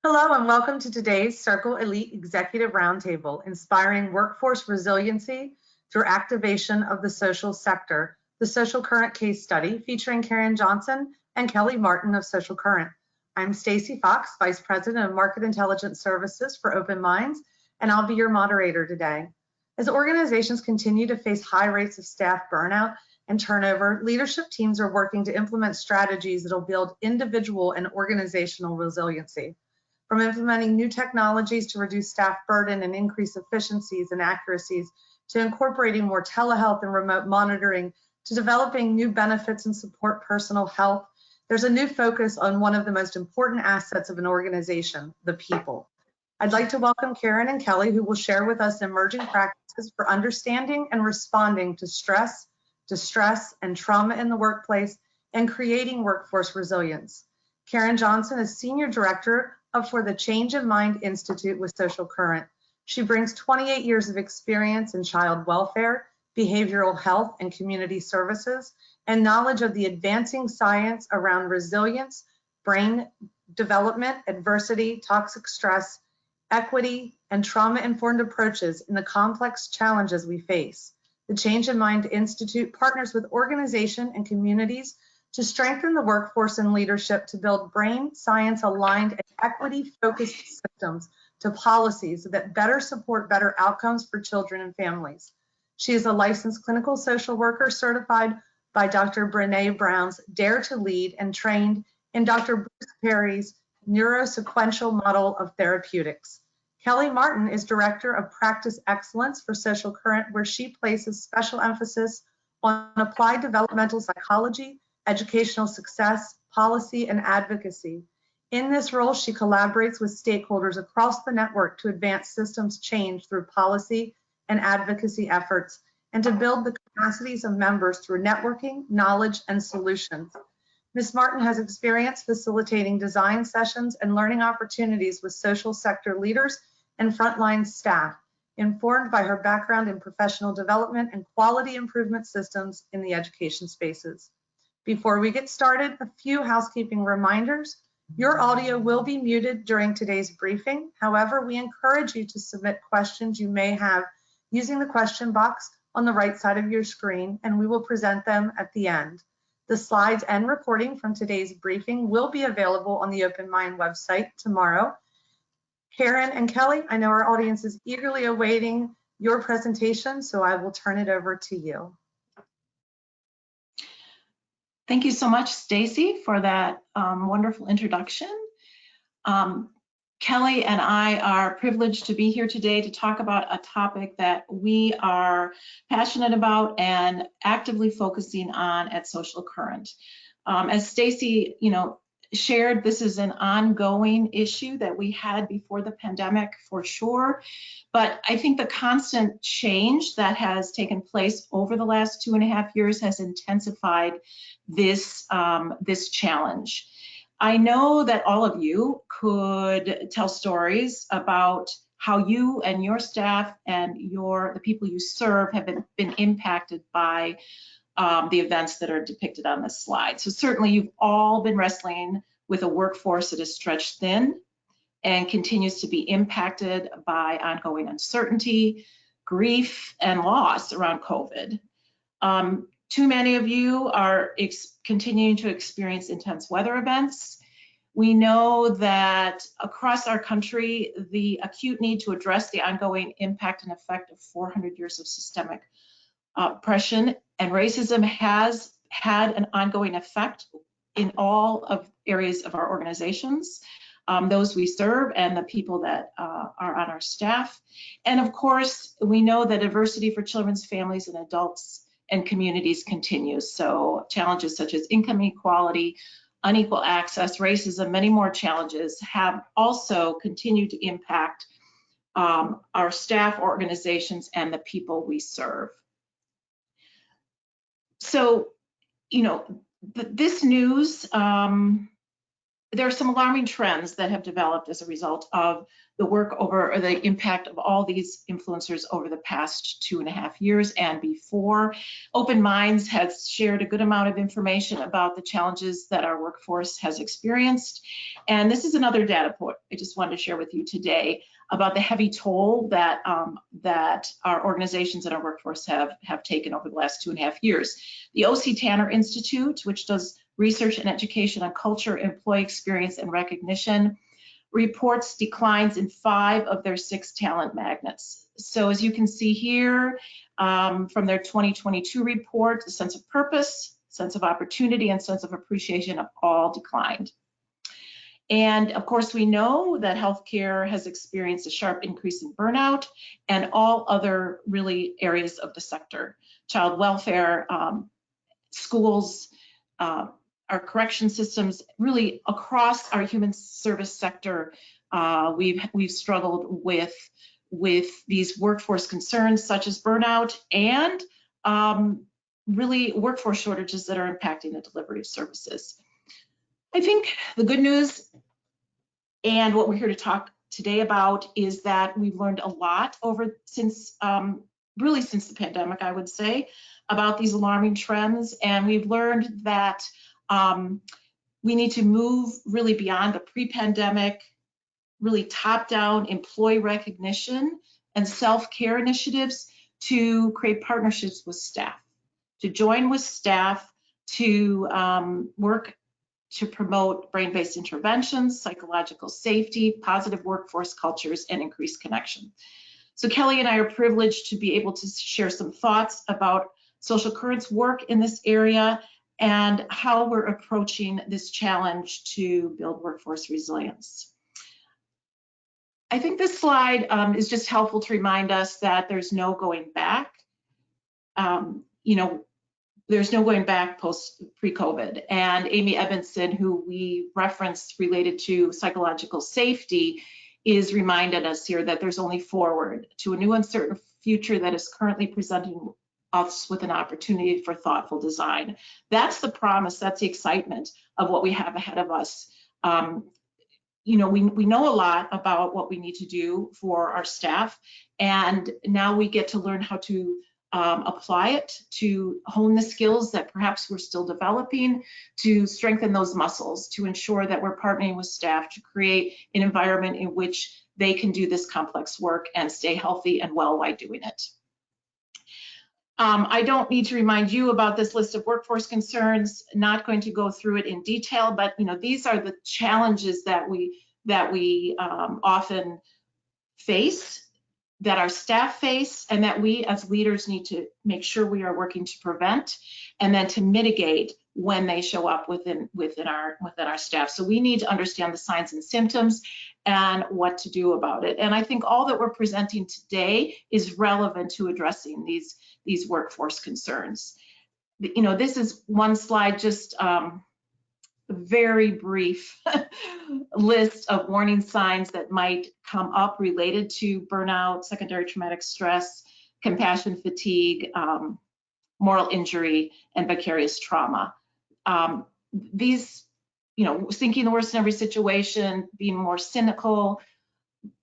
Hello and welcome to today's Circle Elite Executive Roundtable, Inspiring Workforce Resiliency Through Activation of the Social Sector, the Social Current Case Study, featuring Karen Johnson and Kelly Martin of Social Current. I'm Stacy Fox, Vice President of Market Intelligence Services for Open Minds, and I'll be your moderator today. As organizations continue to face high rates of staff burnout and turnover, leadership teams are working to implement strategies that will build individual and organizational resiliency. From implementing new technologies to reduce staff burden and increase efficiencies and accuracies, to incorporating more telehealth and remote monitoring, to developing new benefits and support personal health, there's a new focus on one of the most important assets of an organization, the people. I'd like to welcome Karen and Kelly, who will share with us emerging practices for understanding and responding to stress, distress, and trauma in the workplace and creating workforce resilience. Karen Johnson is Senior Director for the Change of Mind Institute with Social Current. She brings 28 years of experience in child welfare, behavioral health, and community services, and knowledge of the advancing science around resilience, brain development, adversity, toxic stress, equity, and trauma-informed approaches in the complex challenges we face. The Change of Mind Institute partners with organizations and communities to strengthen the workforce and leadership to build brain science aligned and equity focused systems to policies that better support better outcomes for children and families. She is a licensed clinical social worker certified by Dr. Brene Brown's Dare to Lead and trained in Dr. Bruce Perry's neurosequential model of therapeutics. Kelly Martin is Director of Practice Excellence for Social Current, where she places special emphasis on applied developmental psychology, educational success, policy, and advocacy. In this role, she collaborates with stakeholders across the network to advance systems change through policy and advocacy efforts, and to build the capacities of members through networking, knowledge, and solutions. Ms. Martin has experience facilitating design sessions and learning opportunities with social sector leaders and frontline staff, informed by her background in professional development and quality improvement systems in the education spaces. Before we get started, a few housekeeping reminders. Your audio will be muted during today's briefing. However, we encourage you to submit questions you may have using the question box on the right side of your screen, and we will present them at the end. The slides and recording from today's briefing will be available on the Open Mind website tomorrow. Karen and Kelly, I know our audience is eagerly awaiting your presentation, so I will turn it over to you. Thank you so much, Stacy, for that wonderful introduction. Kelly and I are privileged to be here today to talk about a topic that we are passionate about and actively focusing on at Social Current. As Stacy, shared, this is an ongoing issue that we had before the pandemic for sure, but I think the constant change that has taken place over the last 2.5 years has intensified this challenge. I know that all of you could tell stories about how you and your staff and the people you serve have been impacted by the events that are depicted on this slide. So certainly you've all been wrestling with a workforce that is stretched thin and continues to be impacted by ongoing uncertainty, grief, and loss around COVID. Too many of you are continuing to experience intense weather events. We know that across our country, the acute need to address the ongoing impact and effect of 400 years of systemic oppression and racism has had an ongoing effect in all of areas of our organizations, those we serve and the people that are on our staff. And of course, we know that adversity for children's families and adults and communities continues. So challenges such as income inequality, unequal access, racism, many more challenges have also continued to impact our staff, organizations, and the people we serve. So, this news there are some alarming trends that have developed as a result of the work over, or the impact of all these influencers over the past 2.5 years and before. Open Minds has shared a good amount of information about the challenges that our workforce has experienced. And this is another data point I just wanted to share with you today about the heavy toll that, that our organizations and our workforce have taken over the last 2.5 years. The O.C. Tanner Institute, which does research and education on culture, employee experience, and recognition, reports declines in 5 of their 6 talent magnets. So as you can see here, from their 2022 report, the sense of purpose, sense of opportunity, and sense of appreciation have all declined. And of course, we know that healthcare has experienced a sharp increase in burnout and all other really areas of the sector. Child welfare, schools, our correction systems, really across our human service sector, we've struggled with these workforce concerns such as burnout and really workforce shortages that are impacting the delivery of services. I think the good news and what we're here to talk today about is that we've learned a lot since the pandemic, I would say, about these alarming trends, and we've learned that we need to move really beyond the pre-pandemic, really top-down employee recognition and self-care initiatives to create partnerships with staff, to join with staff to work to promote brain-based interventions, psychological safety, positive workforce cultures, and increased connection. So Kelly and I are privileged to be able to share some thoughts about Social Current's work in this area and how we're approaching this challenge to build workforce resilience. I think this slide is just helpful to remind us that there's no going back. There's no going back pre-COVID. And Amy Edmondson, who we referenced related to psychological safety, is reminding us here that there's only forward to a new uncertain future that is currently presenting us with an opportunity for thoughtful design. That's the promise, that's the excitement of what we have ahead of us. We know a lot about what we need to do for our staff, and now we get to learn how to apply it, to hone the skills that perhaps we're still developing, to strengthen those muscles, to ensure that we're partnering with staff to create an environment in which they can do this complex work and stay healthy and well while doing it. I don't need to remind you about this list of workforce concerns, not going to go through it in detail, but these are the challenges that we often face, that our staff face, and that we as leaders need to make sure we are working to prevent and then to mitigate when they show up within our staff. So we need to understand the signs and symptoms and what to do about it. And I think all that we're presenting today is relevant to addressing these workforce concerns. This is one slide, just very brief list of warning signs that might come up related to burnout, secondary traumatic stress, compassion fatigue, moral injury, and vicarious trauma. These, thinking the worst in every situation, being more cynical,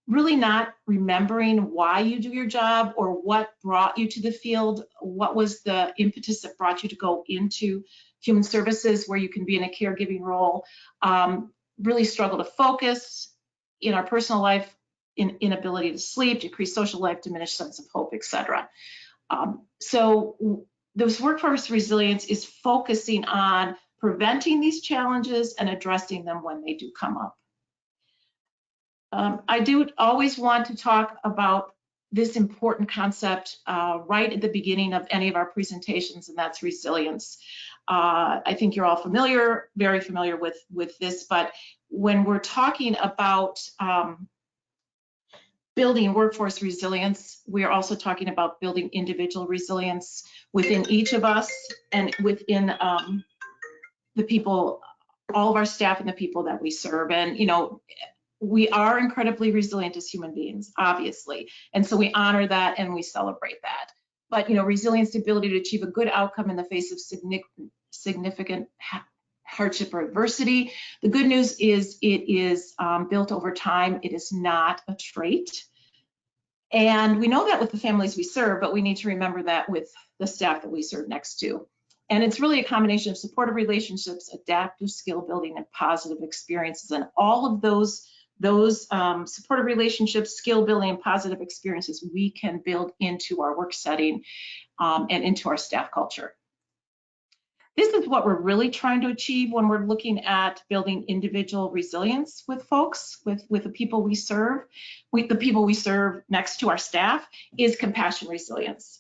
really not remembering why you do your job or what brought you to the field, what was the impetus that brought you to go into human services where you can be in a caregiving role, really struggle to focus in our personal life, inability to sleep, decreased social life, diminished sense of hope, etc. So this workforce resilience is focusing on preventing these challenges and addressing them when they do come up. I do always want to talk about this important concept right at the beginning of any of our presentations, and that's resilience. I think you're all very familiar with this, but when we're talking about building workforce resilience, we are also talking about building individual resilience within each of us and within the people, all of our staff and the people that we serve. And we are incredibly resilient as human beings, obviously, and so we honor that and we celebrate that. But resilience, the ability to achieve a good outcome in the face of significant hardship or adversity. The good news is it is built over time. It is not a trait. And we know that with the families we serve, but we need to remember that with the staff that we serve next to. And it's really a combination of supportive relationships, adaptive skill building, and positive experiences. And all of those supportive relationships, skill building, and positive experiences we can build into our work setting and into our staff culture. This is what we're really trying to achieve when we're looking at building individual resilience with folks, with the people we serve, with the people we serve next to our staff, is compassion resilience.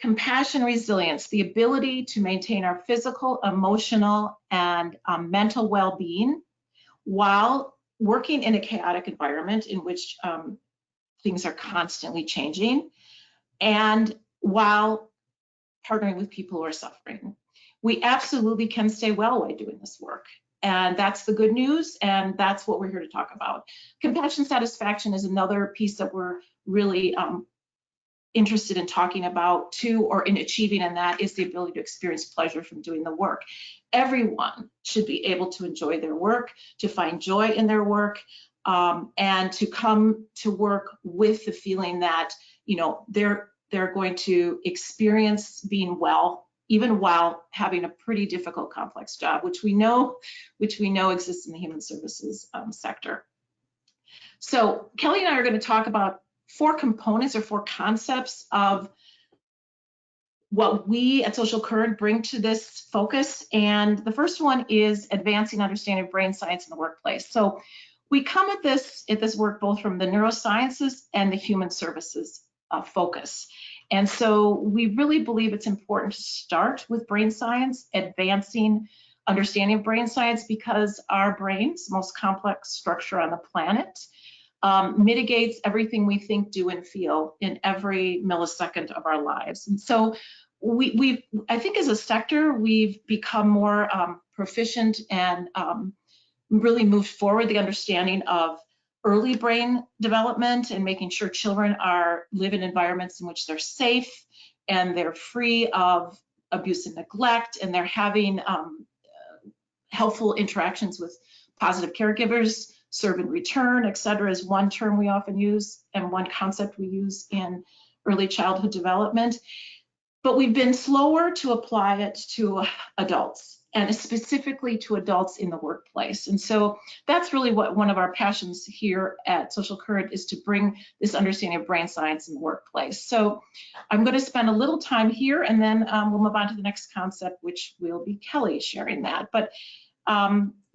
Compassion resilience, the ability to maintain our physical, emotional, and mental well-being while working in a chaotic environment in which things are constantly changing, and while partnering with people who are suffering. We absolutely can stay well while doing this work. And that's the good news, and that's what we're here to talk about. Compassion satisfaction is another piece that we're really interested in talking about too, or in achieving, and that is the ability to experience pleasure from doing the work. Everyone should be able to enjoy their work, to find joy in their work, and to come to work with the feeling that, you know, they're going to experience being well, even while having a pretty difficult, complex job, which we know exists in the human services sector. So Kelly and I are going to talk about 4 components or 4 concepts of what we at Social Current bring to this focus. And the first one is advancing understanding of brain science in the workplace. So we come at this work both from the neurosciences and the human services focus. And so we really believe it's important to start with brain science, advancing understanding of brain science, because our brains, most complex structure on the planet, mitigates everything we think, do, and feel in every millisecond of our lives. And so I think as a sector, we've become more proficient and really moved forward the understanding of early brain development and making sure children live in environments in which they're safe and they're free of abuse and neglect, and they're having helpful interactions with positive caregivers, serve and return, et cetera, is one term we often use and one concept we use in early childhood development. But we've been slower to apply it to adults, and specifically to adults in the workplace. And so that's really what one of our passions here at Social Current is, to bring this understanding of brain science in the workplace. So I'm going to spend a little time here, and then we'll move on to the next concept, which will be Kelly sharing that. But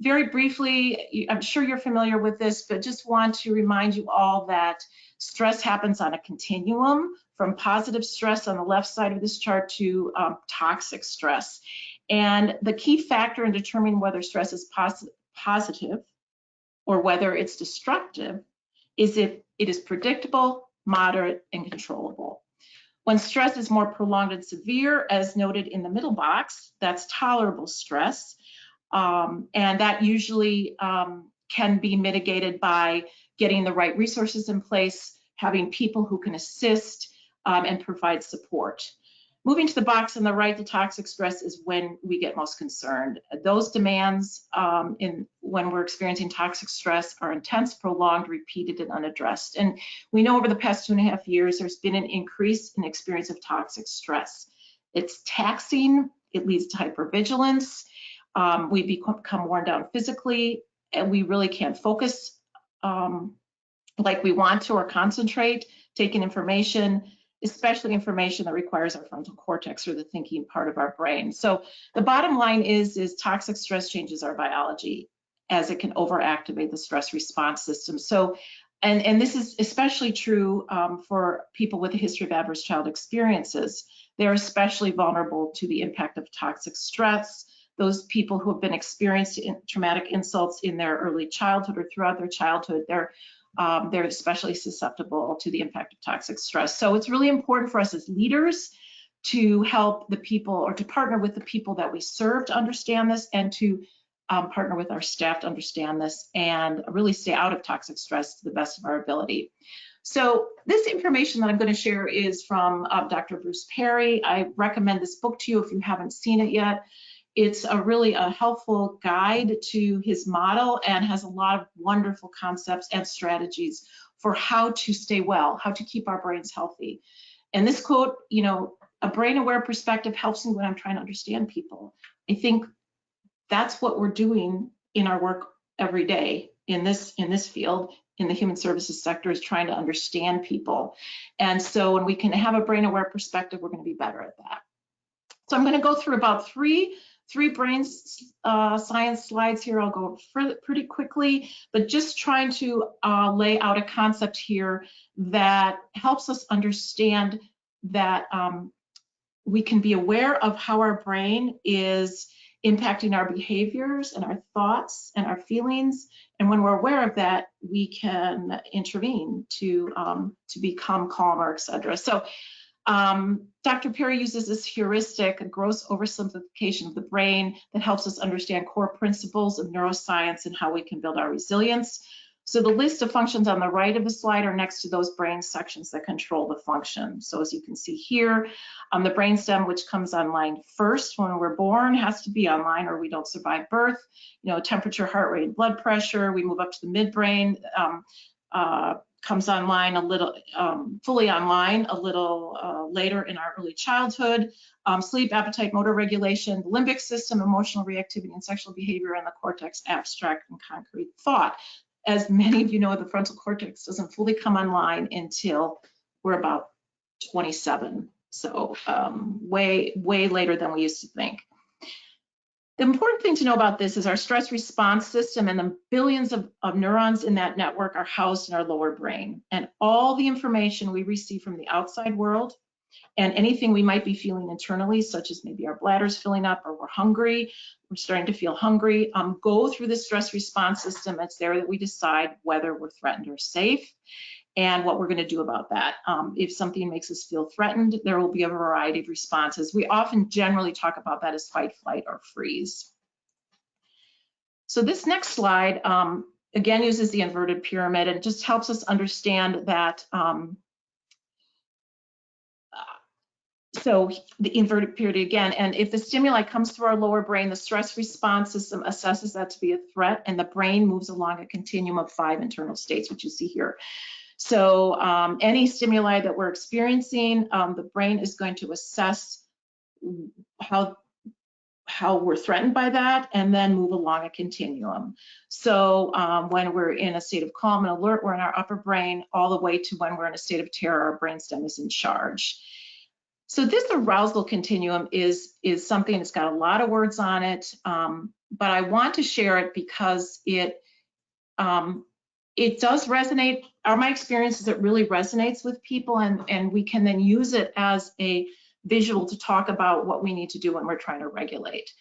very briefly, I'm sure you're familiar with this, but just want to remind you all that stress happens on a continuum, from positive stress on the left side of this chart to toxic stress. And the key factor in determining whether stress is positive or whether it's destructive is if it is predictable, moderate, and controllable. When stress is more prolonged and severe, as noted in the middle box, that's tolerable stress. And that usually can be mitigated by getting the right resources in place, having people who can assist and provide support. Moving to the box on the right, the toxic stress is when we get most concerned. Those demands when we're experiencing toxic stress are intense, prolonged, repeated, and unaddressed. And we know over the past 2.5 years, there's been an increase in experience of toxic stress. It's taxing, it leads to hypervigilance, we become worn down physically, and we really can't focus like we want to or concentrate, taking information, especially information that requires our frontal cortex, or the thinking part of our brain. So the bottom line is toxic stress changes our biology, as it can overactivate the stress response system. So, and this is especially true for people with a history of adverse child experiences. They're especially vulnerable to the impact of toxic stress. Those people who have been experienced traumatic insults in their early childhood or throughout their childhood, they're especially susceptible to the impact of toxic stress. So it's really important for us as leaders to help the people, or to partner with the people that we serve to understand this, and to partner with our staff to understand this, and really stay out of toxic stress to the best of our ability. So this information that I'm going to share is from Dr. Bruce Perry. I recommend this book to you if you haven't seen it yet. it's really a helpful guide to his model and has a lot of wonderful concepts and strategies for how to stay well, how to keep our brains healthy. And this quote, you know, a brain-aware perspective helps me when I'm trying to understand people. I think that's what we're doing in our work every day in this field, in the human services sector, is trying to understand people. And so when we can have a brain-aware perspective, we're going to be better at that. So I'm going to go through about three brain science slides here. I'll go pretty quickly, but just trying to lay out a concept here that helps us understand that we can be aware of how our brain is impacting our behaviors and our thoughts and our feelings. And when we're aware of that, we can intervene to become calmer, etc. So Dr. Perry uses this heuristic, a gross oversimplification of the brain, that helps us understand core principles of neuroscience and how we can build our resilience. So the list of functions on the right of the slide are next to those brain sections that control the function. So as you can see here, the brainstem, which comes online first when we're born, has to be online or we don't survive birth. You know, temperature, heart rate, blood pressure. We move up to the midbrain. Comes online a little, fully online a little later in our early childhood. Sleep, appetite, motor regulation, the limbic system, emotional reactivity and sexual behavior, and the cortex, abstract and concrete thought. As many of you know, the frontal cortex doesn't fully come online until we're about 27. So way later than we used to think. The important thing to know about this is our stress response system and the billions of neurons in that network are housed in our lower brain. And all the information we receive from the outside world and anything we might be feeling internally, such as maybe our bladder's filling up or we're hungry, we're starting to feel hungry, go through the stress response system. It's there that we decide whether we're threatened or safe and what we're going to do about that. If something makes us feel threatened, there will be a variety of responses. We often generally talk about that as fight, flight, or freeze. So this next slide, again, uses the inverted pyramid and just helps us understand that so the inverted pyramid again, and if the stimuli comes through our lower brain, the stress response system assesses that to be a threat, and the brain moves along a continuum of 5 internal states, which you see here. So any stimuli that we're experiencing, the brain is going to assess how we're threatened by that and then move along a continuum. So when we're in a state of calm and alert, we're in our upper brain, all the way to when we're in a state of terror, our brainstem is in charge. So this arousal continuum is something that's got a lot of words on it, but I want to share it because it does resonate. My experience is it really resonates with people, and we can then use it as a visual to talk about what we need to do when we're trying to regulate.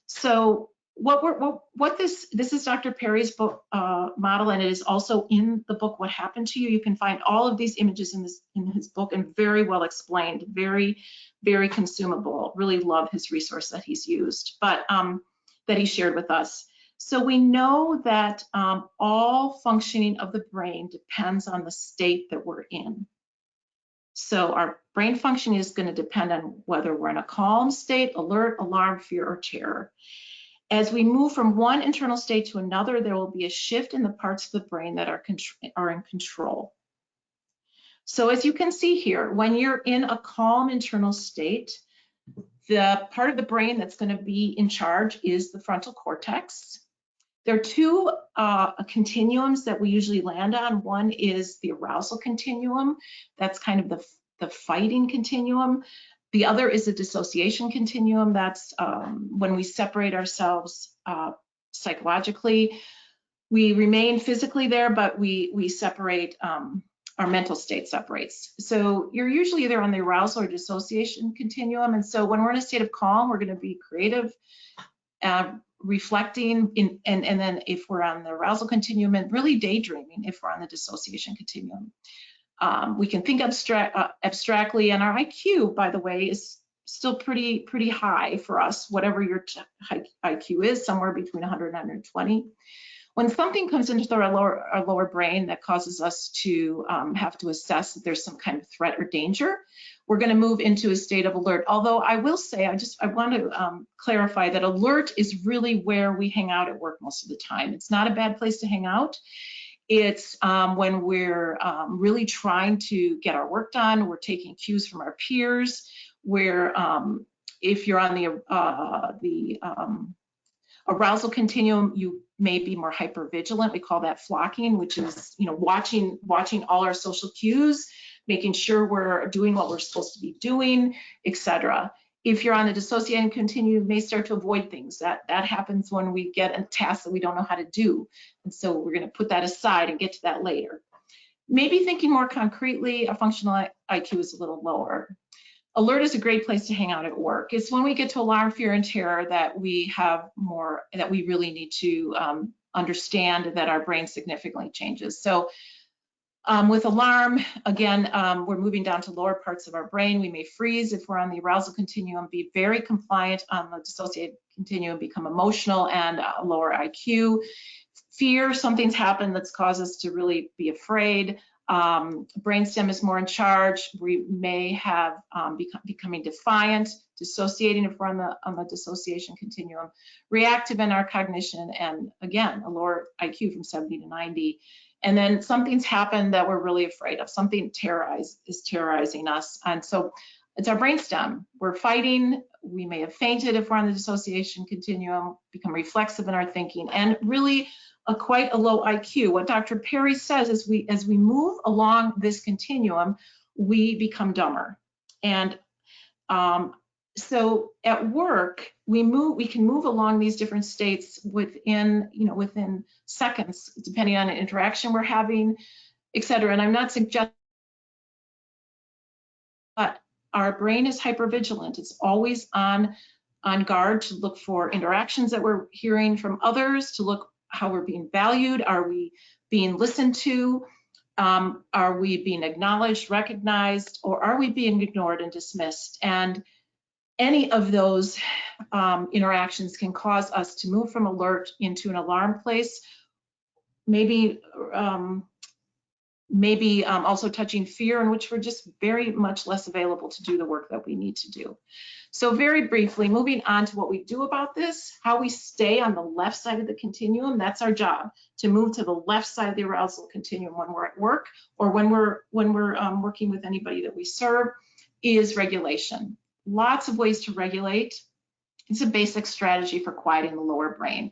So this is Dr. Perry's book model, and it is also in the book What Happened to You. You can find all of these images in his book, and very well explained, very, very consumable. Really love his resource that he's used, but that he shared with us. So we know that all functioning of the brain depends on the state that we're in. So our brain function is going to depend on whether we're in a calm state, alert, alarm, fear, or terror. As we move from one internal state to another, there will be a shift in the parts of the brain that are in control. So as you can see here, when you're in a calm internal state, the part of the brain that's going to be in charge is the frontal cortex. There are 2 continuums that we usually land on. One is the arousal continuum. That's kind of the fighting continuum. The other is the dissociation continuum. That's when we separate ourselves psychologically. We remain physically there, but we separate, our mental state separates. So you're usually either on the arousal or dissociation continuum. And so when we're in a state of calm, we're going to be creative, reflecting, and then if we're on the arousal continuum, and really daydreaming if we're on the dissociation continuum. We can think abstractly, and our IQ, by the way, is still pretty high for us, whatever your IQ is, somewhere between 100 and 120. When something comes into our lower brain that causes us to have to assess that there's some kind of threat or danger, we're going to move into a state of alert. Although I will say, I want to clarify that alert is really where we hang out at work most of the time. It's not a bad place to hang out. It's when we're really trying to get our work done, we're taking cues from our peers, where if you're on the arousal continuum, you may be more hypervigilant. We call that flocking, which is, you know, watching all our social cues, making sure we're doing what we're supposed to be doing, etc. If you're on the dissociating continuum, you may start to avoid things. That happens when we get a task that we don't know how to do. And so we're going to put that aside and get to that later. Maybe thinking more concretely, a functional IQ is a little lower. Alert is a great place to hang out at work. It's when we get to alarm, fear, and terror that we really need to understand that our brain significantly changes. So with alarm, again, we're moving down to lower parts of our brain. We may freeze if we're on the arousal continuum, be very compliant on the dissociative continuum, become emotional and a lower IQ. Fear, something's happened that's caused us to really be afraid. Brainstem is more in charge. We may have becoming defiant, dissociating if we're on the dissociation continuum, reactive in our cognition, and again, a lower IQ from 70 to 90. And then something's happened that we're really afraid of. Something is terrorizing us. And so it's our brainstem. We're fighting. We may have fainted if we're on the dissociation continuum, become reflexive in our thinking, and really quite a low IQ. What Dr. Perry says is as we move along this continuum, we become dumber. And so at work, we can move along these different states within seconds, depending on the interaction we're having, et cetera. And I'm not suggesting, but our brain is hypervigilant. It's always on guard to look for interactions that we're hearing from others, to look how we're being valued. Are we being listened to? Are we being acknowledged, recognized, or are we being ignored and dismissed? And any of those interactions can cause us to move from alert into an alarm place, maybe also touching fear, in which we're just very much less available to do the work that we need to do. So very briefly, moving on to what we do about this, how we stay on the left side of the continuum. That's our job, to move to the left side of the arousal continuum when we're at work, or when we're working with anybody that we serve, is regulation. Lots of ways to regulate. It's a basic strategy for quieting the lower brain.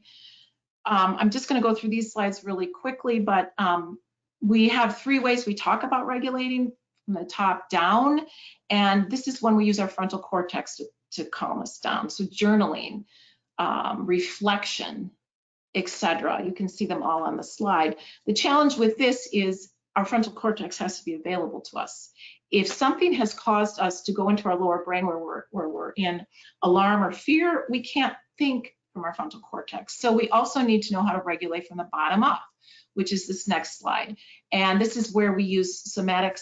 I'm just going to go through these slides really quickly, but we have 3 ways we talk about regulating from the top down, and this is when we use our frontal cortex to calm us down. So journaling, reflection, etc. You can see them all on the slide. The challenge with this is our frontal cortex has to be available to us. If something has caused us to go into our lower brain where we're in alarm or fear, we can't think from our frontal cortex. So we also need to know how to regulate from the bottom up, which is this next slide. And this is where we use somatic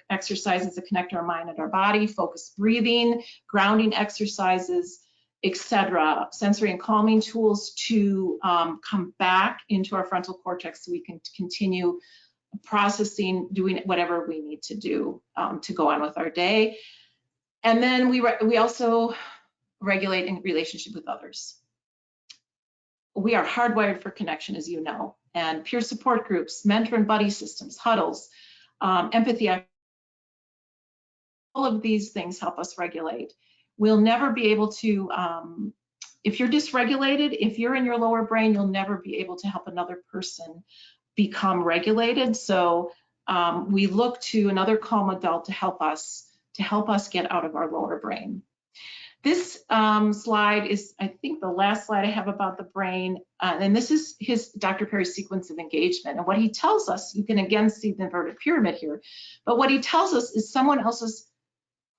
exercises to connect our mind and our body, focused breathing, grounding exercises, etc. Sensory and calming tools to come back into our frontal cortex so we can continue processing, doing whatever we need to do to go on with our day. And then we also regulate in relationship with others. We are hardwired for connection, as you know, and peer support groups, mentor and buddy systems, huddles, empathy, all of these things help us regulate. We'll never be able to, if you're dysregulated, if you're in your lower brain, you'll never be able to help another person become regulated. So we look to another calm adult to help us get out of our lower brain. This slide is, I think, the last slide I have about the brain, and this is Dr. Perry's sequence of engagement. And what he tells us, you can again see the inverted pyramid here, but what he tells us is someone else's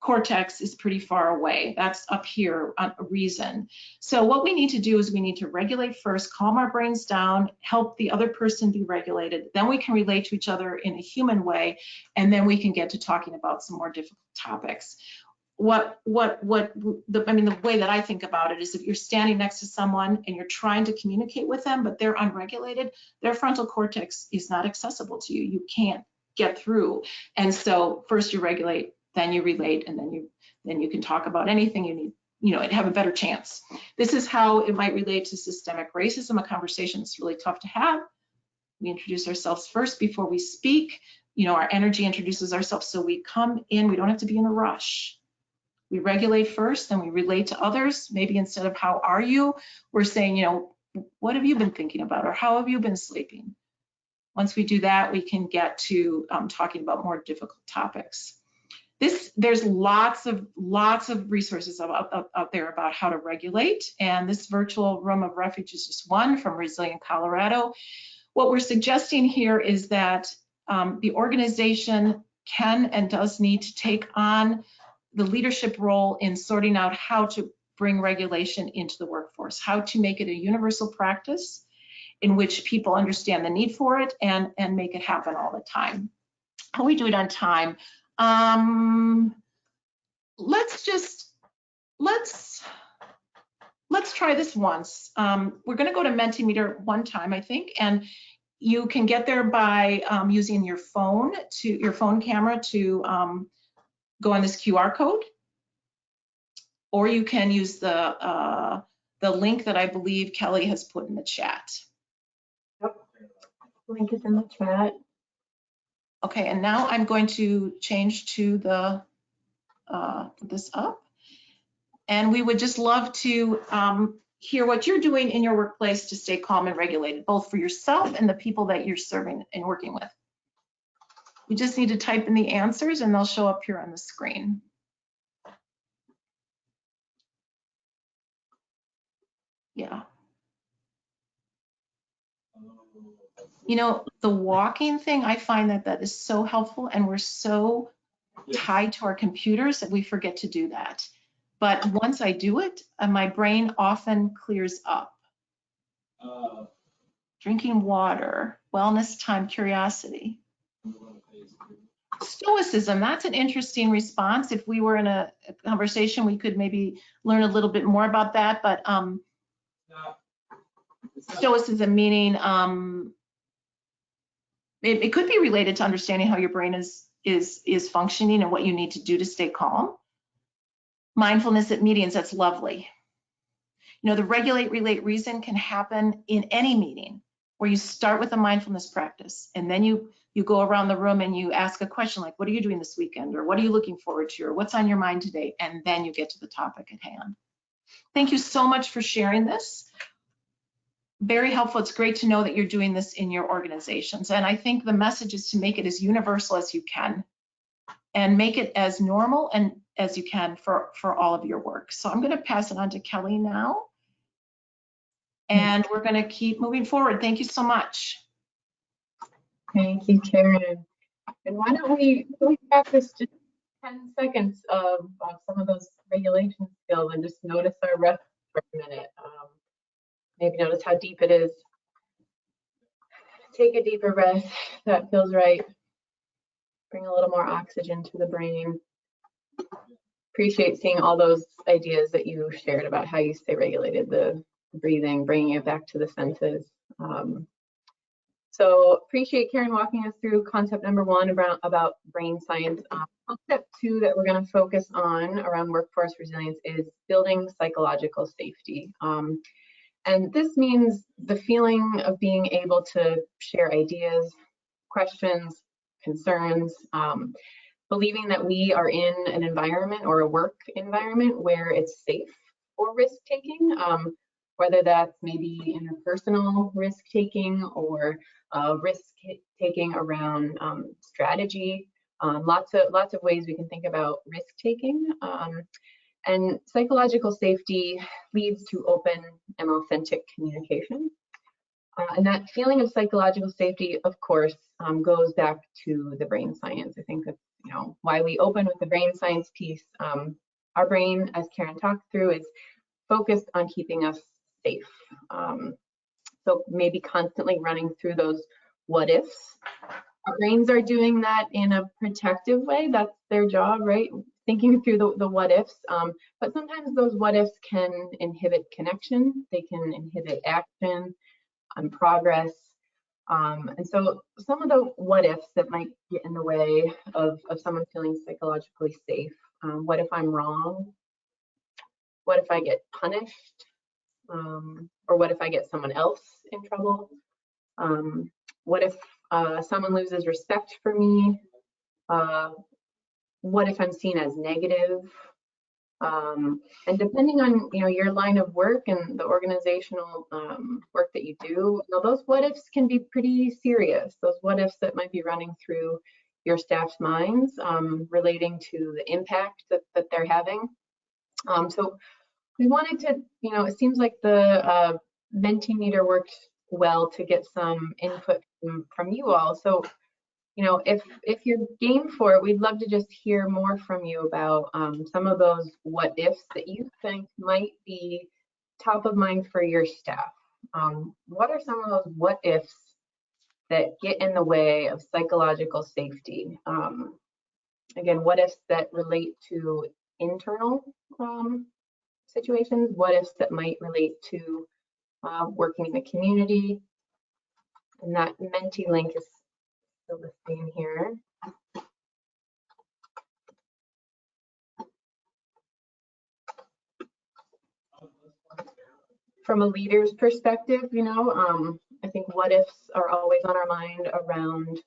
cortex is pretty far away. That's up here on reason. So what we need to do is we need to regulate first, calm our brains down, help the other person be regulated. Then we can relate to each other in a human way, and then we can get to talking about some more difficult topics. the way that I think about it is if you're standing next to someone and you're trying to communicate with them, but they're unregulated, their frontal cortex is not accessible to you. You can't get through. And so first you regulate, then you relate, and then you can talk about anything you need, and have a better chance. This is how it might relate to systemic racism, a conversation that's really tough to have. We introduce ourselves first before we speak. Our energy introduces ourselves, so we come in, we don't have to be in a rush. We regulate first, then we relate to others. Maybe instead of how are you, we're saying, what have you been thinking about, or how have you been sleeping? Once we do that, we can get to talking about more difficult topics. There's lots of resources out there about how to regulate, and this virtual room of refuge is just one from Resilient Colorado. What we're suggesting here is that the organization can and does need to take on the leadership role in sorting out how to bring regulation into the workforce, how to make it a universal practice in which people understand the need for it and make it happen all the time. How we do it on time. Let's try this once. We're going to go to Mentimeter one time, I think, and you can get there by using your phone camera to go on this QR code, or you can use the link that I believe Kelly has put in the chat. Yep. Link is in the chat. Okay, and now I'm going to change to the put this up, and we would just love to hear what you're doing in your workplace to stay calm and regulated, both for yourself and the people that you're serving and working with. You just need to type in the answers and they'll show up here on the screen. Yeah. The walking thing, I find that is so helpful, and we're so tied to our computers that we forget to do that. But once I do it, my brain often clears up. Drinking water, wellness time, curiosity. Stoicism, that's an interesting response. If we were in a conversation, we could maybe learn a little bit more about that. But stoicism meaning, it could be related to understanding how your brain is functioning and what you need to do to stay calm. Mindfulness at meetings, that's lovely. The regulate, relate, reason can happen in any meeting where you start with a mindfulness practice and then you go around the room and you ask a question like, what are you doing this weekend? Or what are you looking forward to? Or what's on your mind today? And then you get to the topic at hand. Thank you so much for sharing this. Very helpful. It's great to know that you're doing this in your organizations. And I think the message is to make it as universal as you can and make it as normal and as you can for all of your work. So I'm going to pass it on to Kelly now. And we're going to keep moving forward. Thank you so much. Thank you, Karen. And why don't we practice just 10 seconds of some of those regulation skills and just notice our breath for a minute. Maybe notice how deep it is. Take a deeper breath. That feels right. Bring a little more oxygen to the brain. Appreciate seeing all those ideas that you shared about how you stay regulated, the breathing, bringing it back to the senses. So appreciate Karen walking us through concept number one about brain science. Concept two that we're going to focus on around workforce resilience is building psychological safety. And this means the feeling of being able to share ideas, questions, concerns, believing that we are in an environment or a work environment where it's safe for risk-taking, whether that's maybe interpersonal risk-taking or risk-taking around strategy. Lots of ways we can think about risk-taking. And psychological safety leads to open and authentic communication. And that feeling of psychological safety, of course, goes back to the brain science. I think that's why we open with the brain science piece. Our brain, as Karen talked through, is focused on keeping us safe. So maybe constantly running through those what ifs Our brains are doing that in a protective way. That's their job, right? Thinking through the what ifs. But sometimes those what ifs can inhibit connection. They can inhibit action and progress. And so some of the what ifs that might get in the way of someone feeling psychologically safe. What if I'm wrong? What if I get punished? Or what if I get someone else in trouble? What if someone loses respect for me? What if I'm seen as negative? And depending on your line of work and the organizational work that you do, those what ifs can be pretty serious. Those what ifs that might be running through your staff's minds relating to the impact that they're having. So we wanted to, it seems like the Mentimeter worked well to get some input from you all. So, if you're game for it, we'd love to just hear more from you about some of those what ifs that you think might be top of mind for your staff. What are some of those what ifs that get in the way of psychological safety? Again, what ifs that relate to internal situations, what ifs that might relate to working in the community. And that Menti link is still the same here. From a leader's perspective, I think what ifs are always on our mind around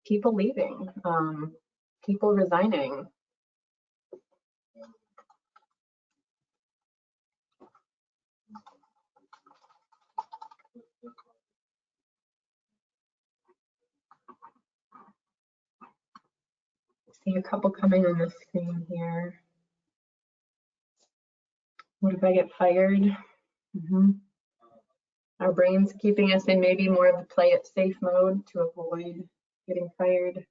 people leaving, people resigning. See a couple coming on the screen here. What if I get fired? Our brain's keeping us in maybe more of the play it safe mode to avoid getting fired,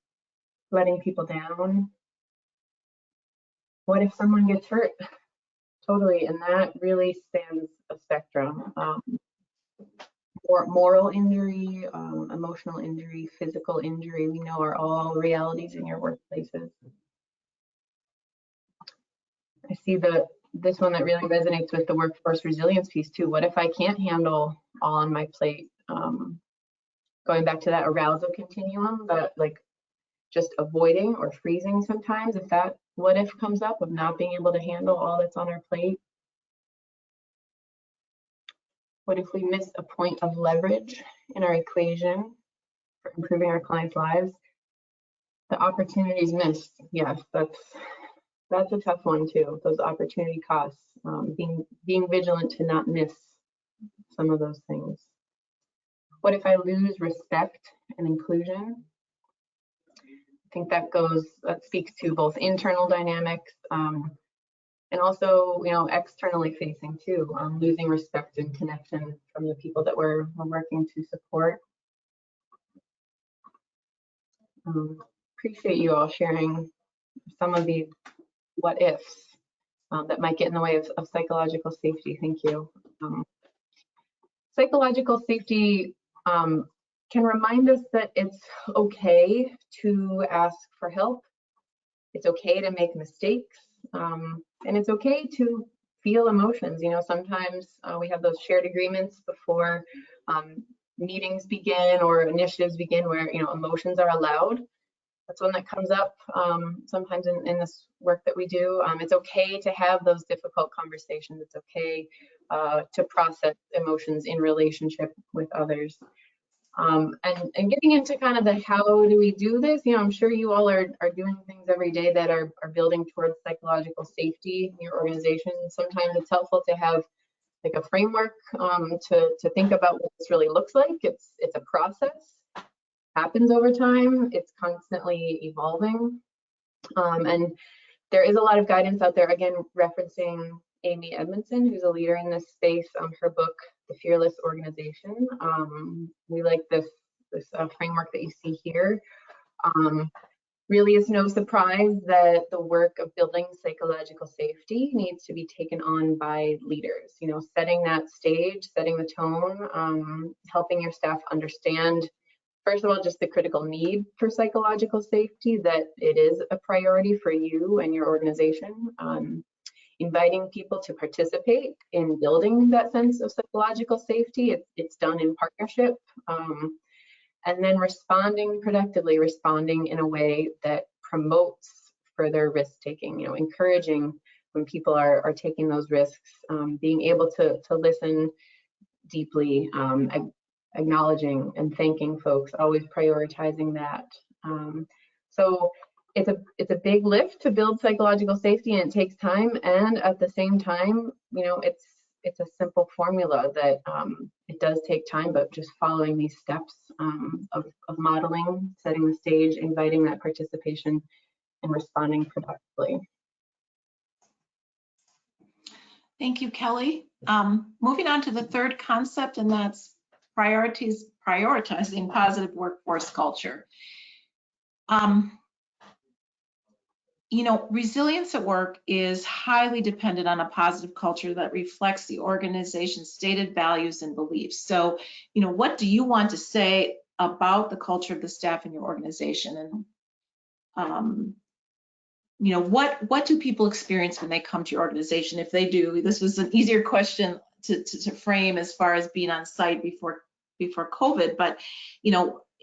letting people down. What if someone gets hurt? Totally, and that really spans a spectrum. Moral injury, emotional injury, physical injury, we know are all realities in your workplaces. I see this one that really resonates with the workforce resilience piece too. What if I can't handle all on my plate? Going back to that arousal continuum, that like just avoiding or freezing sometimes, if that what if comes up of not being able to handle all that's on our plate. What if we miss a point of leverage in our equation for improving our clients' lives? The opportunities missed, yes, that's a tough one too. Those opportunity costs, being vigilant to not miss some of those things. What if I lose respect and inclusion? I think that speaks to both internal dynamics and also, externally facing too, losing respect and connection from the people that we're working to support. Appreciate you all sharing some of these what ifs that might get in the way of psychological safety. Thank you. Psychological safety can remind us that it's okay to ask for help. It's okay to make mistakes. And it's okay to feel emotions. Sometimes we have those shared agreements before meetings begin or initiatives begin where, emotions are allowed. That's one that comes up sometimes in this work that we do. It's okay to have those difficult conversations. It's okay to process emotions in relationship with others. And getting into kind of the how do we do this, I'm sure you all are doing things every day that are building towards psychological safety in your organization. Sometimes it's helpful to have like a framework to think about what this really looks like. It's a process, happens over time, it's constantly evolving. And there is a lot of guidance out there, again, referencing Amy Edmondson, who's a leader in this space, her book, The Fearless Organization. We like this framework that you see here. Really is no surprise that the work of building psychological safety needs to be taken on by leaders, setting that stage, setting the tone, helping your staff understand First of all, just the critical need for psychological safety, that it is a priority for you and your organization. Inviting people to participate in building that sense of psychological safety. It's done in partnership. And then responding productively, responding in a way that promotes further risk taking, encouraging when people are taking those risks, being able to listen deeply, acknowledging and thanking folks, always prioritizing that. So it's a big lift to build psychological safety, and it takes time. And at the same time, it's a simple formula that it does take time, but just following these steps of modeling, setting the stage, inviting that participation, and responding productively. Thank you, Kelly. Moving on to the third concept, and that's prioritizing positive workforce culture. Resilience at work is highly dependent on a positive culture that reflects the organization's stated values and beliefs. So, what do you want to say about the culture of the staff in your organization? And, what do people experience when they come to your organization? If they do, this was an easier question to frame as far as being on site before COVID, but,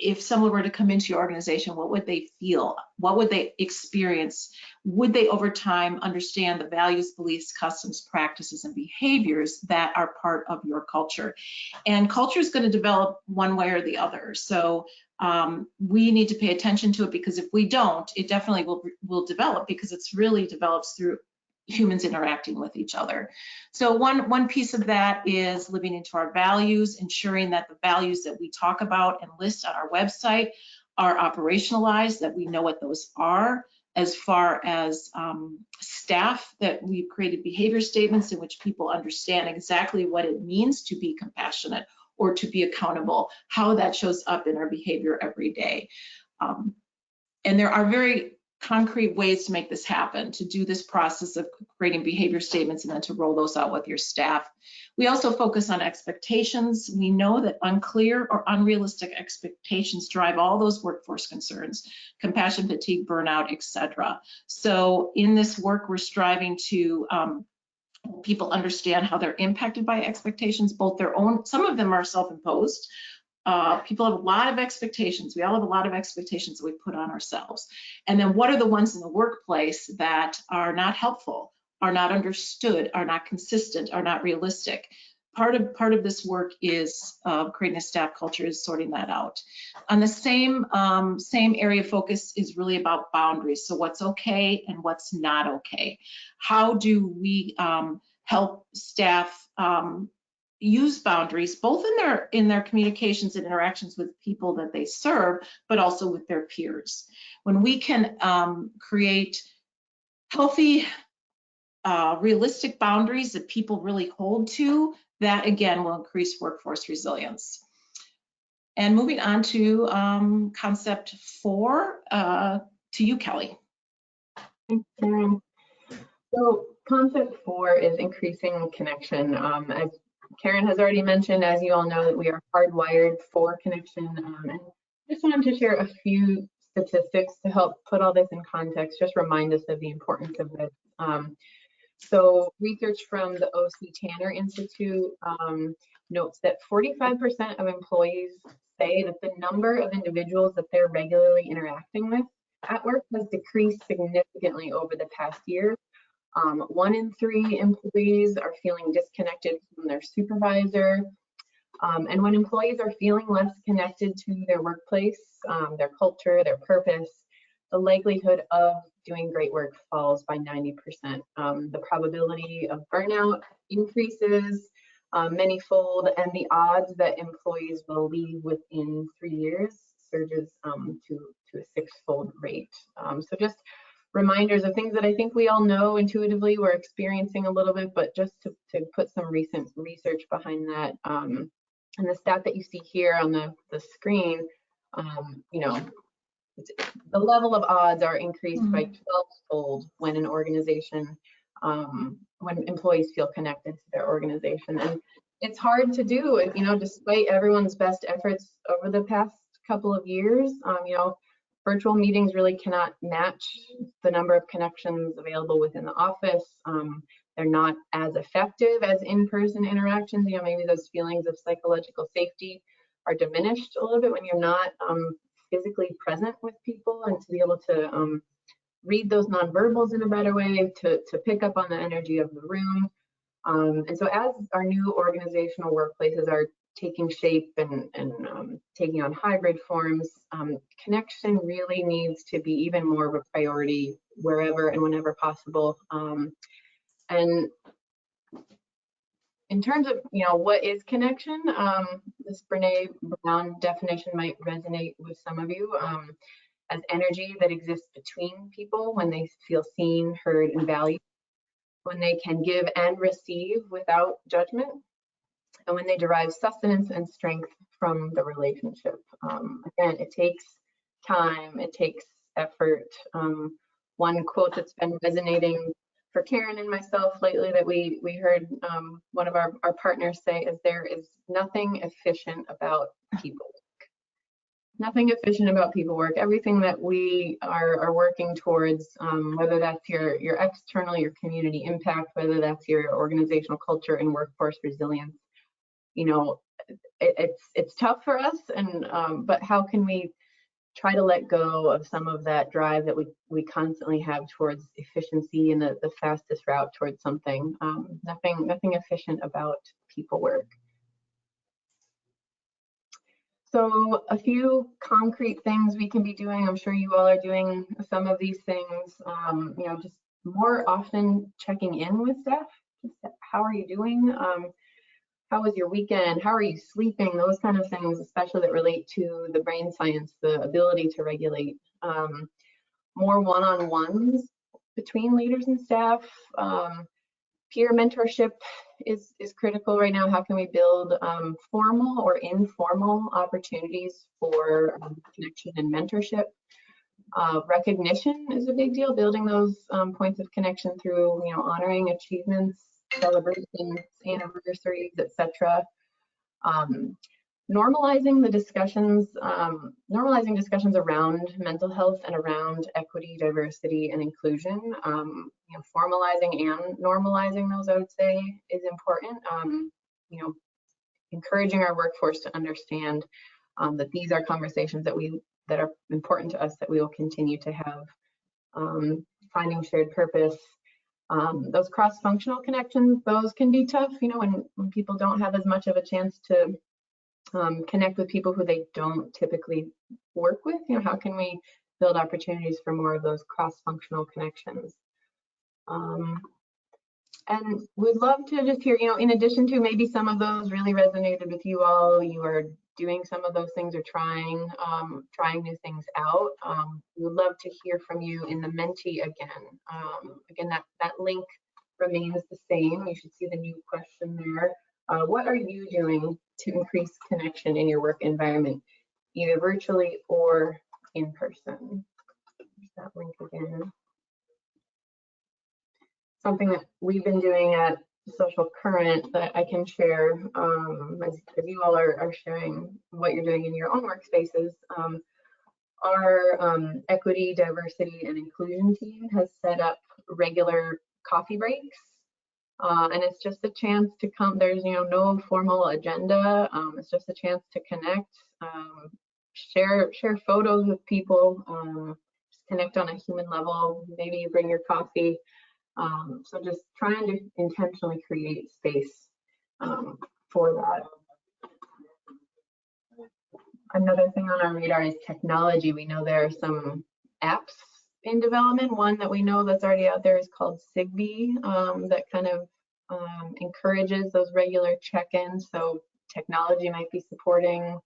if someone were to come into your organization, what would they feel? What would they experience? Would they over time understand the values, beliefs, customs, practices, and behaviors that are part of your culture? And culture is going to develop one way or the other. So we need to pay attention to it, because if we don't, it definitely will develop, because it's really develops through humans interacting with each other. So one piece of that is living into our values, ensuring that the values that we talk about and list on our website are operationalized, that we know what those are. As far as staff, that we've created behavior statements in which people understand exactly what it means to be compassionate or to be accountable, how that shows up in our behavior every day. And there are very concrete ways to make this happen, to do this process of creating behavior statements and then to roll those out with your staff. We also focus on expectations. We know that unclear or unrealistic expectations drive all those workforce concerns, compassion, fatigue, burnout, etc. So in this work, we're striving to people understand how they're impacted by expectations, both their own, some of them are self-imposed. People have a lot of expectations. We all have a lot of expectations that we put on ourselves. And then what are the ones in the workplace that are not helpful, are not understood, are not consistent, are not realistic? Part of this work is creating a staff culture, is sorting that out. On the same area of focus is really about boundaries. So what's okay and what's not okay? How do we help staff use boundaries, both in their communications and interactions with people that they serve, but also with their peers? When we can create healthy, realistic boundaries that people really hold to, that again will increase workforce resilience. And moving on to concept 4, to you, Kelly. Thanks, Karen. So concept 4 is increasing connection. As Karen has already mentioned, as you all know, that we are hardwired for connection. And I just wanted to share a few statistics to help put all this in context, just remind us of the importance of this. So research from the O.C. Tanner Institute notes that 45% of employees say that the number of individuals that they're regularly interacting with at work has decreased significantly over the past year. 1 in 3 employees are feeling disconnected from their supervisor. And when employees are feeling less connected to their workplace, their culture, their purpose, the likelihood of doing great work falls by 90%. The probability of burnout increases manyfold, and the odds that employees will leave within 3 years surges to a 6-fold rate. So just reminders of things that I think we all know intuitively, we're experiencing a little bit, but just to put some recent research behind that. And the stat that you see here on the screen, the level of odds are increased by 12-fold when an organization, when employees feel connected to their organization. And it's hard to do, despite everyone's best efforts over the past couple of years. You know, virtual meetings really cannot match the number of connections available within the office. They're not as effective as in-person interactions. You know, maybe those feelings of psychological safety are diminished a little bit when you're not physically present with people, and to be able to read those nonverbals in a better way, to pick up on the energy of the room. And so as our new organizational workplaces are taking shape and taking on hybrid forms, connection really needs to be even more of a priority wherever and whenever possible. And in terms of, you know, what is connection, this Brene Brown definition might resonate with some of you, as energy that exists between people when they feel seen, heard, and valued, when they can give and receive without judgment, and when they derive sustenance and strength from the relationship. Again, it takes time, it takes effort. One quote that's been resonating for Karen and myself lately that we heard one of our partners say is, there is nothing efficient about people work. Nothing efficient about people work. Everything that we are working towards, whether that's your external, your community impact, whether that's your organizational culture and workforce resilience, you know, it's tough for us, and but how can we try to let go of some of that drive that we constantly have towards efficiency and the fastest route towards something. Nothing efficient about people work. So a few concrete things we can be doing. I'm sure you all are doing some of these things. You know, just more often checking in with staff. Just how are you doing? How was your weekend? How are you sleeping? Those kind of things, especially that relate to the brain science, the ability to regulate. More one-on-ones between leaders and staff. Peer mentorship is critical right now. How can we build formal or informal opportunities for connection and mentorship? Recognition is a big deal. Building those points of connection through, you know, honoring achievements, celebrations, anniversaries, etc. Normalizing the discussions, normalizing discussions around mental health and around equity, diversity, and inclusion. You know, formalizing and normalizing those, I would say, is important. You know, encouraging our workforce to understand that these are conversations that are important to us, that we will continue to have. Finding shared purpose. Those cross-functional connections, those can be tough, you know, when people don't have as much of a chance to connect with people who they don't typically work with. You know, how can we build opportunities for more of those cross-functional connections? And we'd love to just hear, you know, in addition to maybe some of those really resonated with you all, you are doing some of those things or trying new things out. We would love to hear from you in the Menti again. Again, that link remains the same. You should see the new question there. What are you doing to increase connection in your work environment, either virtually or in person? There's that link again. Something that we've been doing at Social Current that I can share, as you all are sharing what you're doing in your own workspaces. Our equity, diversity, and inclusion team has set up regular coffee breaks, and it's just a chance to come. There's, you know, no formal agenda. It's just a chance to connect, share photos with people, just connect on a human level. Maybe you bring your coffee. So just trying to intentionally create space for that. Another thing on our radar is technology. We know there are some apps in development. One that we know that's already out there is called Zigbee, that kind of encourages those regular check-ins. So technology might be supporting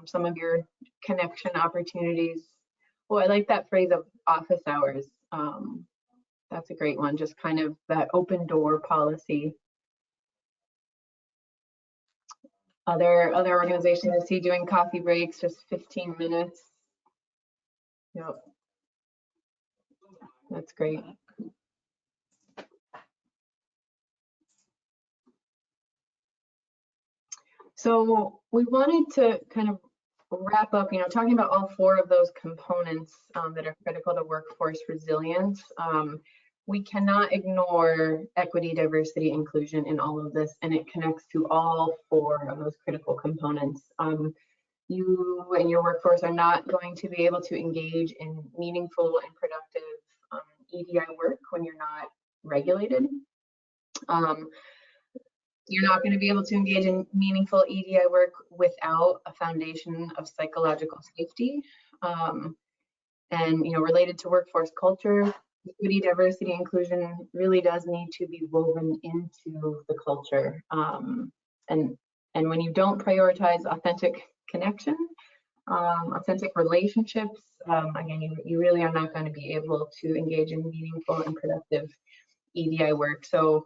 some of your connection opportunities. Well, I like that phrase of office hours. That's a great one, just kind of that open door policy. Other organizations I see doing coffee breaks, just 15 minutes. Yep. That's great. So we wanted to kind of wrap up, talking about all 4 of those components that are critical to workforce resilience, we cannot ignore equity, diversity, inclusion in all of this, and it connects to all 4 of those critical components. You and your workforce are not going to be able to engage in meaningful and productive EDI work when you're not regulated. You're not going to be able to engage in meaningful EDI work without a foundation of psychological safety. And related to workforce culture, equity, diversity, inclusion really does need to be woven into the culture. And when you don't prioritize authentic connection, authentic relationships, again, you really are not going to be able to engage in meaningful and productive EDI work. So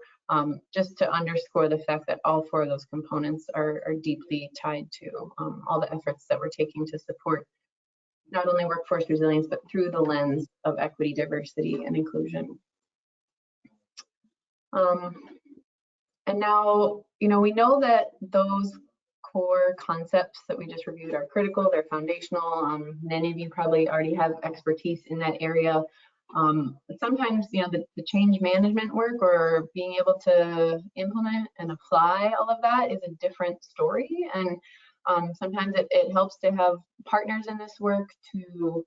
just to underscore the fact that all 4 of those components are deeply tied to all the efforts that we're taking to support not only workforce resilience, but through the lens of equity, diversity, and inclusion. And now, we know that those core concepts that we just reviewed are critical, they're foundational. Many of you probably already have expertise in that area. But sometimes, the change management work or being able to implement and apply all of that is a different story. And sometimes it helps to have partners in this work to,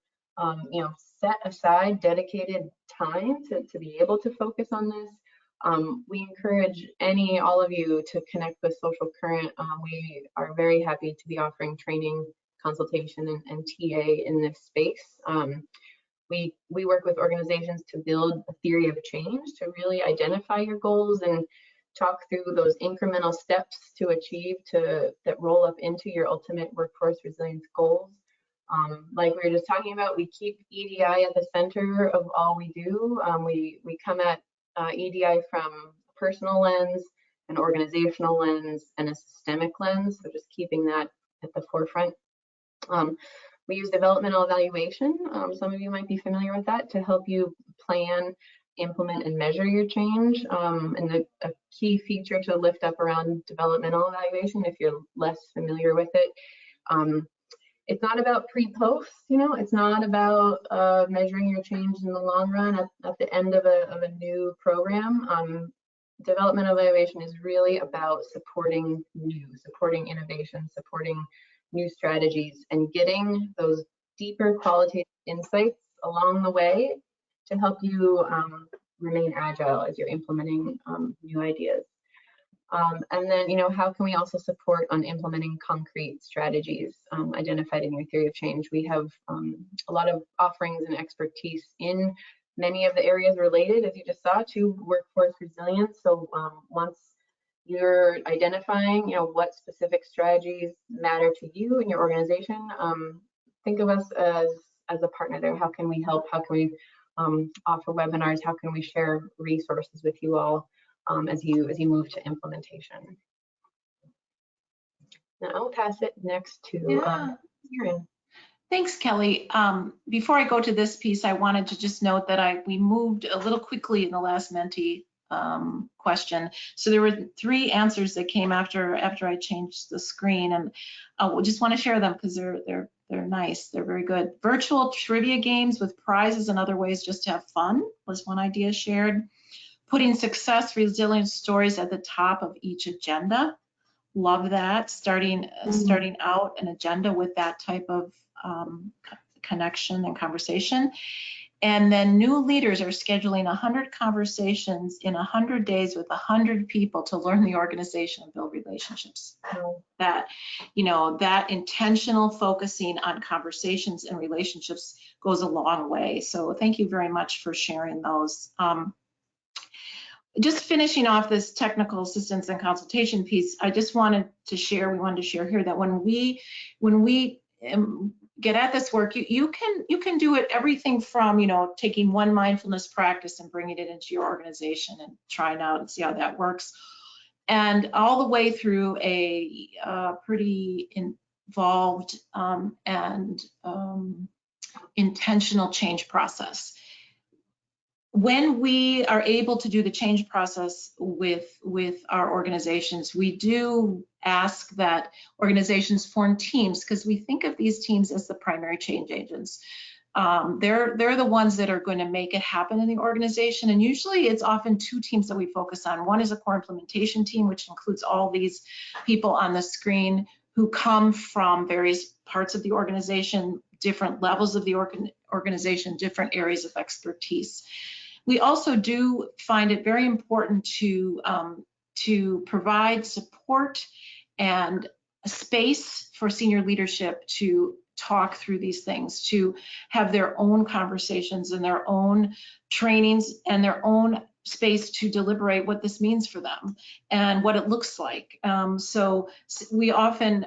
set aside dedicated time to be able to focus on this. We encourage all of you to connect with Social Current. We are very happy to be offering training, consultation, and TA in this space. We work with organizations to build a theory of change, to really identify your goals and talk through those incremental steps to achieve that roll up into your ultimate workforce resilience goals. Like we were just talking about, we keep EDI at the center of all we do. We come at EDI from a personal lens, an organizational lens, and a systemic lens, so just keeping that at the forefront. We use developmental evaluation. Some of you might be familiar with that to help you plan, implement, and measure your change. And a key feature to lift up around developmental evaluation, if you're less familiar with it, it's not about pre-post, it's not about measuring your change in the long run at the end of a new program. Developmental evaluation is really about supporting innovation, supporting new strategies, and getting those deeper qualitative insights along the way to help you remain agile as you're implementing new ideas. And then, how can we also support on implementing concrete strategies identified in your theory of change? We have a lot of offerings and expertise in many of the areas related, as you just saw, to workforce resilience. So once you're identifying, what specific strategies matter to you and your organization, think of us as a partner there. How can we help? How can we offer webinars? How can we share resources with you all as you move to implementation? Now I'll pass it next to Karen. Thanks, Kelly. Before I go to this piece, I wanted to just note that we moved a little quickly in the last Menti question. So there were 3 answers that came after I changed the screen, and we just want to share them because they're nice. They're very good. Virtual trivia games with prizes and other ways just to have fun was one idea shared. Putting success resilience stories at the top of each agenda. Love that. Starting out an agenda with that type of connection and conversation. And then new leaders are scheduling 100 conversations in 100 days with 100 people to learn the organization and build relationships. That, that intentional focusing on conversations and relationships goes a long way. So thank you very much for sharing those. Just finishing off this technical assistance and consultation piece, I just wanted to share here that when we get at this work, you can do it everything from taking one mindfulness practice and bringing it into your organization and trying out and see how that works, and all the way through a pretty involved and intentional change process. when we are able to do the change process with our organizations, we do ask that organizations form teams, because we think of these teams as the primary change agents. They're the ones that are going to make it happen in the organization, and usually it's often two teams that we focus on. One is a core implementation team, which includes all these people on the screen who come from various parts of the organization, different levels of the organization, different areas of expertise. We also do find it very important to provide support and a space for senior leadership to talk through these things, to have their own conversations and their own trainings and their own space to deliberate what this means for them and what it looks like. So we often,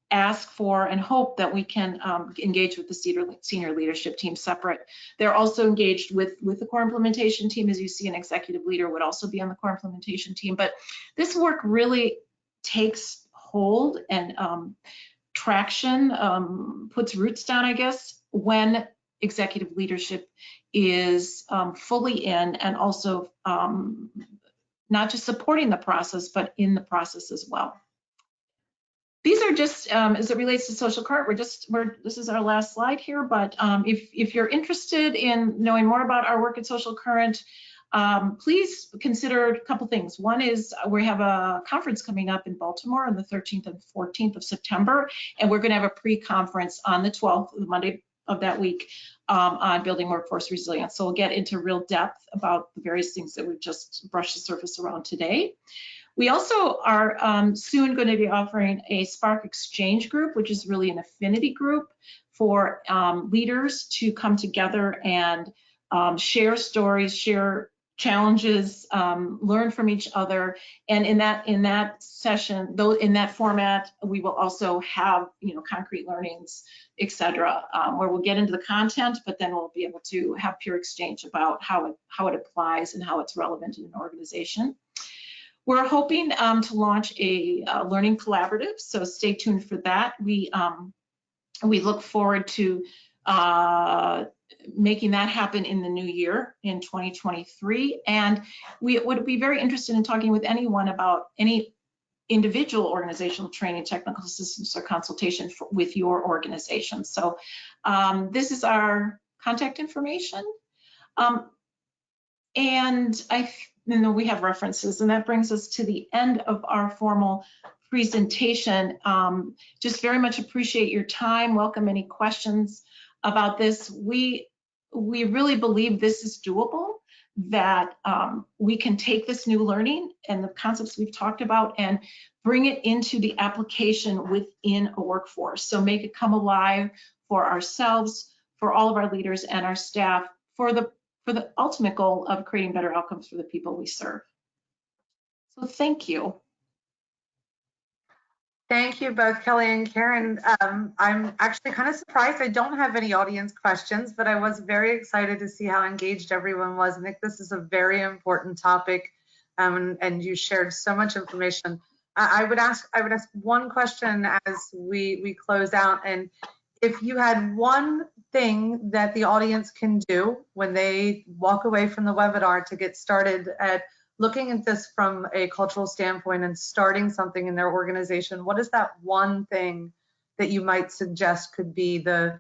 ask for and hope that we can engage with the senior leadership team separate. They're also engaged with the core implementation team. As you see, an executive leader would also be on the core implementation team. But this work really takes hold and traction, puts roots down, I guess, when executive leadership is fully in, and also not just supporting the process, but in the process as well. These are just, as it relates to social current, this is our last slide here, but if you're interested in knowing more about our work at Social Current, please consider a couple things. One is we have a conference coming up in Baltimore on the 13th and 14th of September, and we're gonna have a pre-conference on the 12th, the Monday of that week, on building workforce resilience. So we'll get into real depth about the various things that we've just brushed the surface around today. We also are soon going to be offering a Spark Exchange group, which is really an affinity group for leaders to come together and share stories, share challenges, learn from each other. And in that session, though, in that format, we will also have concrete learnings, etc., where we'll get into the content, but then we'll be able to have peer exchange about how it applies and how it's relevant in an organization. We're hoping to launch a learning collaborative, so stay tuned for that. We look forward to making that happen in the new year in 2023, and we would be very interested in talking with anyone about any individual organizational training, technical assistance, or consultation with your organization. So this is our contact information, and then we have references, and that brings us to the end of our formal presentation. Just very much appreciate your time. Welcome any questions about this. We really believe this is doable, that we can take this new learning and the concepts we've talked about and bring it into the application within a workforce. So make it come alive for ourselves, for all of our leaders and our staff, for the ultimate goal of creating better outcomes for the people we serve. So thank you. Thank you both, Kelly and Karen. I'm actually kind of surprised I don't have any audience questions, but I was very excited to see how engaged everyone was. I think this is a very important topic, and you shared so much information. I would ask one question as we close out, and if you had one thing that the audience can do when they walk away from the webinar to get started at looking at this from a cultural standpoint and starting something in their organization, what is that one thing that you might suggest could be the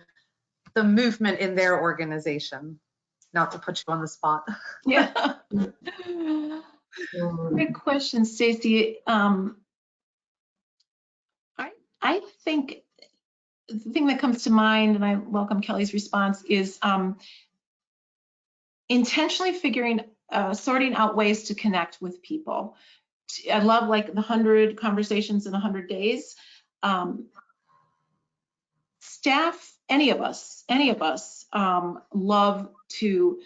movement in their organization? Not to put you on the spot. Yeah. Great question, Stacy. I think the thing that comes to mind, and I welcome Kelly's response, is intentionally sorting out ways to connect with people. I love like the 100 conversations in 100 days. Staff, any of us love to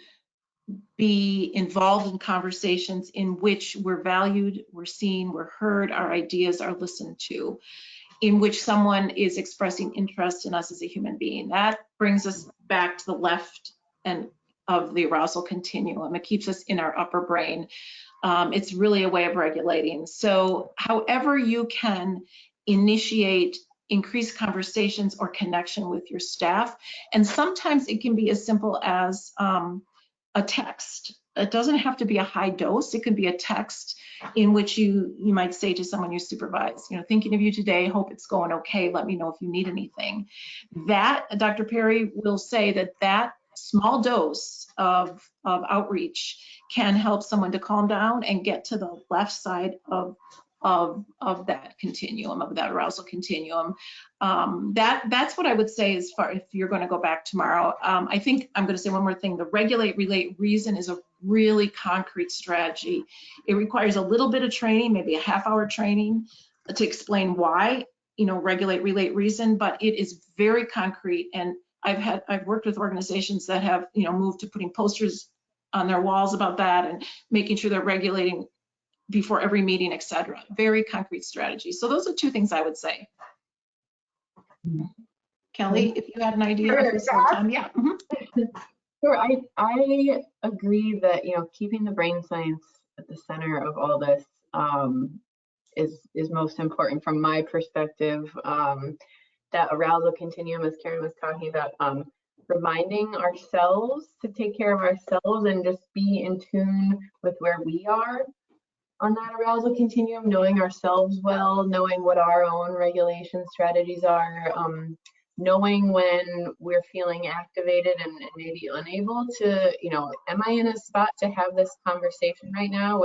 be involved in conversations in which we're valued, we're seen, we're heard, our ideas are listened to, in which someone is expressing interest in us as a human being. That brings us back to the left end of the arousal continuum. It keeps us in our upper brain. It's really a way of regulating. So however you can initiate increase conversations or connection with your staff. And sometimes it can be as simple as a text. It doesn't have to be a high dose. It could be a text in which you might say to someone you supervise, you know, thinking of you today, hope it's going okay. Let me know if you need anything. That, Dr. Perry will say that small dose of outreach can help someone to calm down and get to the left side of that continuum, of that arousal continuum. That's what I would say as far if you're going to go back tomorrow. I think I'm going to say one more thing. The regulate, relate, reason is a really concrete strategy. It requires a little bit of training, maybe a half-hour training to explain why, you know, regulate, relate, reason, but it is very concrete. And I've worked with organizations that have, you know, moved to putting posters on their walls about that and making sure they're regulating before every meeting, etc. Very concrete strategy. So those are two things I would say. Kelly, if you had an idea of this whole time, yeah. Sure, I agree that, you know, keeping the brain science at the center of all this is most important from my perspective. That arousal continuum, as Karen was talking about, reminding ourselves to take care of ourselves and just be in tune with where we are on that arousal continuum, knowing ourselves well, knowing what our own regulation strategies are, knowing when we're feeling activated and maybe unable to, you know, am I in a spot to have this conversation right now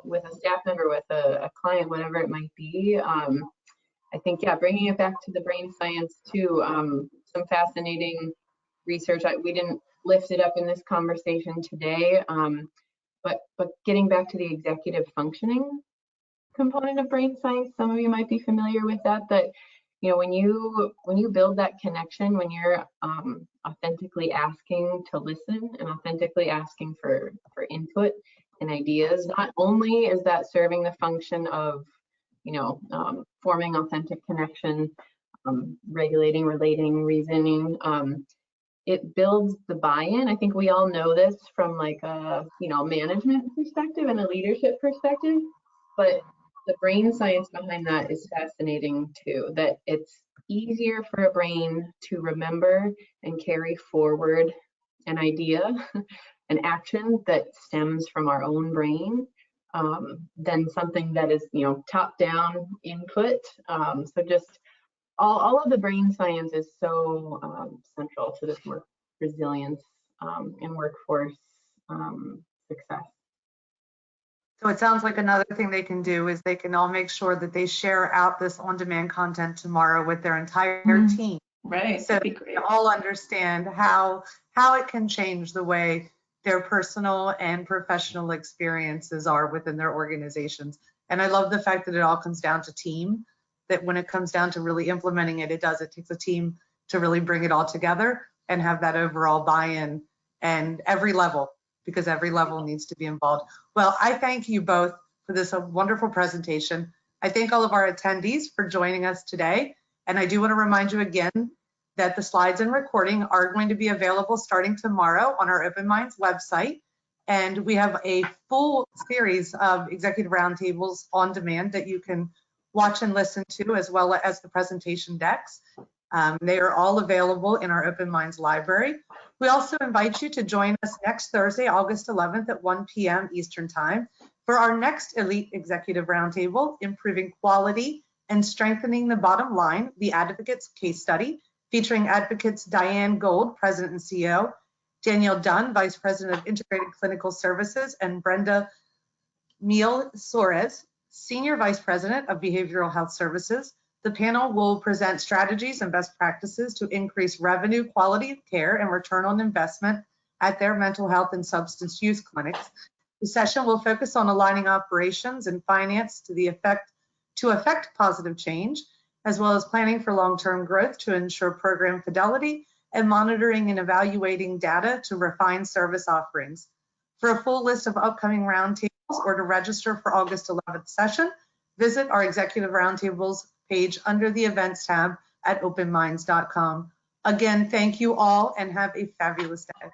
with a staff member, with a client, whatever it might be. I think, yeah, bringing it back to the brain science too, some fascinating research. We didn't lift it up in this conversation today, but getting back to the executive functioning component of brain science, some of you might be familiar with that, you know, when you build that connection, when you're authentically asking to listen and authentically asking for input and ideas, not only is that serving the function of, you know, forming authentic connection, regulating, relating, reasoning, it builds the buy-in. I think we all know this from like a, you know, management perspective and a leadership perspective, but the brain science behind that is fascinating too, that it's easier for a brain to remember and carry forward an idea, an action that stems from our own brain, than something that is, you know, top-down input. So just all of the brain science is so central to this work resilience and workforce success. So it sounds like another thing they can do is they can all make sure that they share out this on-demand content tomorrow with their entire team. Right, So that'd be great. they all understand how it can change the way their personal and professional experiences are within their organizations. And I love the fact that it all comes down to team, that when it comes down to really implementing it, it takes a team to really bring it all together and have that overall buy-in and every level, because every level needs to be involved. Well, I thank you both for this wonderful presentation. I thank all of our attendees for joining us today. And I do want to remind you again that the slides and recording are going to be available starting tomorrow on our Open Minds website. And we have a full series of executive roundtables on demand that you can watch and listen to, as well as the presentation decks. They are all available in our Open Minds library. We also invite you to join us next Thursday, August 11th at 1 p.m. Eastern Time for our next Elite Executive Roundtable, Improving Quality and Strengthening the Bottom Line, the Advocates Case Study, featuring advocates Diane Gold, President and CEO, Danielle Dunn, Vice President of Integrated Clinical Services, and Brenda Miel Suarez, Senior Vice President of Behavioral Health Services. The panel will present strategies and best practices to increase revenue, quality of care, and return on investment at their mental health and substance use clinics. The session will focus on aligning operations and finance to affect positive change, as well as planning for long-term growth to ensure program fidelity and monitoring and evaluating data to refine service offerings. For a full list of upcoming roundtables or to register for August 11th session, visit our Executive Roundtables page under the Events tab at openminds.com. Again, thank you all and have a fabulous day.